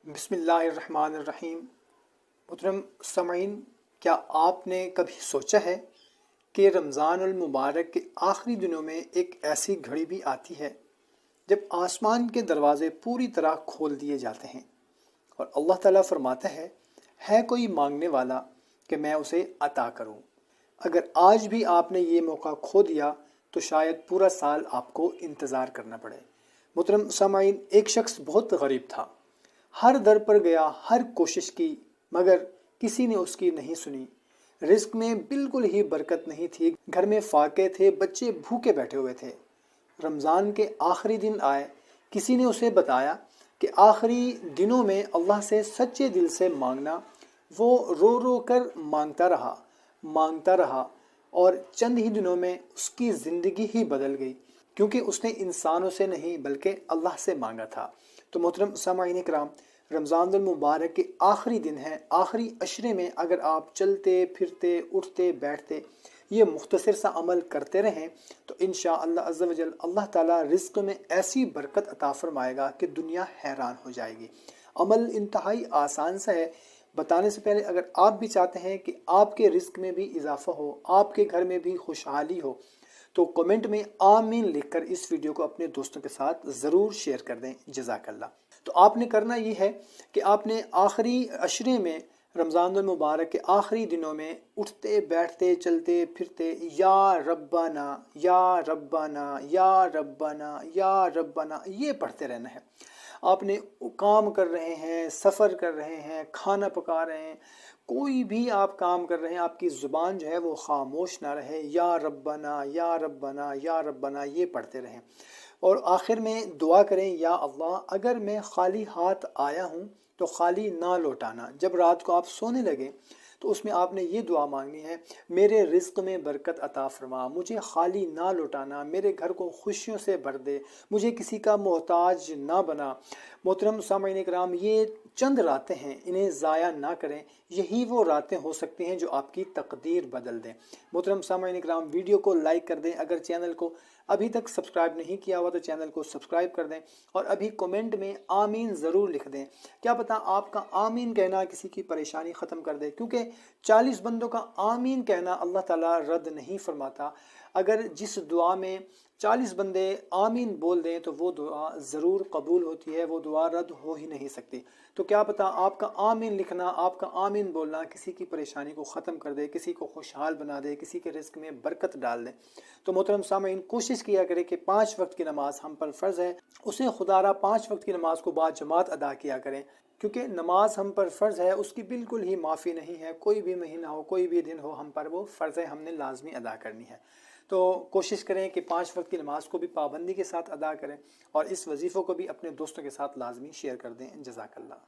بسم اللہ الرحمن الرحیم۔ محترم سامعین، کیا آپ نے کبھی سوچا ہے کہ رمضان المبارک کے آخری دنوں میں ایک ایسی گھڑی بھی آتی ہے جب آسمان کے دروازے پوری طرح کھول دیے جاتے ہیں اور اللہ تعالیٰ فرماتا ہے کوئی مانگنے والا کہ میں اسے عطا کروں۔ اگر آج بھی آپ نے یہ موقع کھو دیا تو شاید پورا سال آپ کو انتظار کرنا پڑے۔ محترم سامعین، ایک شخص بہت غریب تھا، ہر در پر گیا، ہر کوشش کی، مگر کسی نے اس کی نہیں سنی۔ رزق میں بالکل ہی برکت نہیں تھی، گھر میں فاقے تھے، بچے بھوکے بیٹھے ہوئے تھے۔ رمضان کے آخری دن آئے، کسی نے اسے بتایا کہ آخری دنوں میں اللہ سے سچے دل سے مانگنا۔ وہ رو رو کر مانگتا رہا اور چند ہی دنوں میں اس کی زندگی ہی بدل گئی، کیونکہ اس نے انسانوں سے نہیں بلکہ اللہ سے مانگا تھا۔ تو محترم سامعین کرام، رمضان المبارک کے آخری دن ہے، آخری عشرے میں اگر آپ چلتے پھرتے اٹھتے بیٹھتے یہ مختصر سا عمل کرتے رہیں تو انشاءاللہ عز و جل اللہ تعالیٰ رزق میں ایسی برکت عطا فرمائے گا کہ دنیا حیران ہو جائے گی۔ عمل انتہائی آسان سا ہے۔ بتانے سے پہلے اگر آپ بھی چاہتے ہیں کہ آپ کے رزق میں بھی اضافہ ہو، آپ کے گھر میں بھی خوشحالی ہو، تو کمنٹ میں آمین لکھ کر اس ویڈیو کو اپنے دوستوں کے ساتھ ضرور شیئر کر دیں۔ جزاک اللہ۔ تو آپ نے کرنا یہ ہے کہ آپ نے آخری عشرے میں، رمضان المبارک کے آخری دنوں میں اٹھتے بیٹھتے چلتے پھرتے یا ربنا یا ربنا یا ربنا یا ربنا یہ پڑھتے رہنا ہے۔ آپ نے کام کر رہے ہیں، سفر کر رہے ہیں، کھانا پکا رہے ہیں، کوئی بھی آپ کام کر رہے ہیں، آپ کی زبان جو ہے وہ خاموش نہ رہے، یا ربنا یا ربنا یا ربنا یہ پڑھتے رہیں۔ اور آخر میں دعا کریں، یا اللہ اگر میں خالی ہاتھ آیا ہوں تو خالی نہ لوٹانا۔ جب رات کو آپ سونے لگیں تو اس میں آپ نے یہ دعا مانگنی ہے، میرے رزق میں برکت عطا فرما، مجھے خالی نہ لوٹانا، میرے گھر کو خوشیوں سے بھر دے، مجھے کسی کا محتاج نہ بنا۔ محترم سامعین کرام، یہ چند راتیں ہیں، انہیں ضائع نہ کریں، یہی وہ راتیں ہو سکتی ہیں جو آپ کی تقدیر بدل دیں۔ محترم سامعین کرام، ویڈیو کو لائک کر دیں، اگر چینل کو ابھی تک سبسکرائب نہیں کیا ہوا تو چینل کو سبسکرائب کر دیں، اور ابھی کمنٹ میں آمین ضرور لکھ دیں۔ کیا پتہ آپ کا آمین کہنا کسی کی پریشانی ختم کر دے، کیونکہ 40 بندوں کا آمین کہنا اللہ تعالیٰ رد نہیں فرماتا۔ اگر جس دعا میں 40 بندے آمین بول دیں تو وہ دعا ضرور قبول ہوتی ہے، وہ دعا رد ہو ہی نہیں سکتی۔ تو کیا پتہ آپ کا آمین لکھنا، آپ کا آمین بولنا کسی کی پریشانی کو ختم کر دے، کسی کو خوشحال بنا دے، کسی کے رزق میں برکت ڈال دے۔ تو محترم سامعین، کوشش کیا کرے کہ 5 وقت کی نماز ہم پر فرض ہے، اسے خدا را 5 وقت کی نماز کو با جماعت ادا کیا کریں، کیونکہ نماز ہم پر فرض ہے، اس کی بالکل ہی معافی نہیں ہے۔ کوئی بھی مہینہ ہو، کوئی بھی دن ہو، ہم پر وہ فرض ہے، ہم نے لازمی ادا کرنی ہے۔ تو کوشش کریں کہ 5 وقت کی نماز کو بھی پابندی کے ساتھ ادا کریں، اور اس وظیفوں کو بھی اپنے دوستوں کے ساتھ لازمی شیئر کر دیں۔ جزاک اللہ۔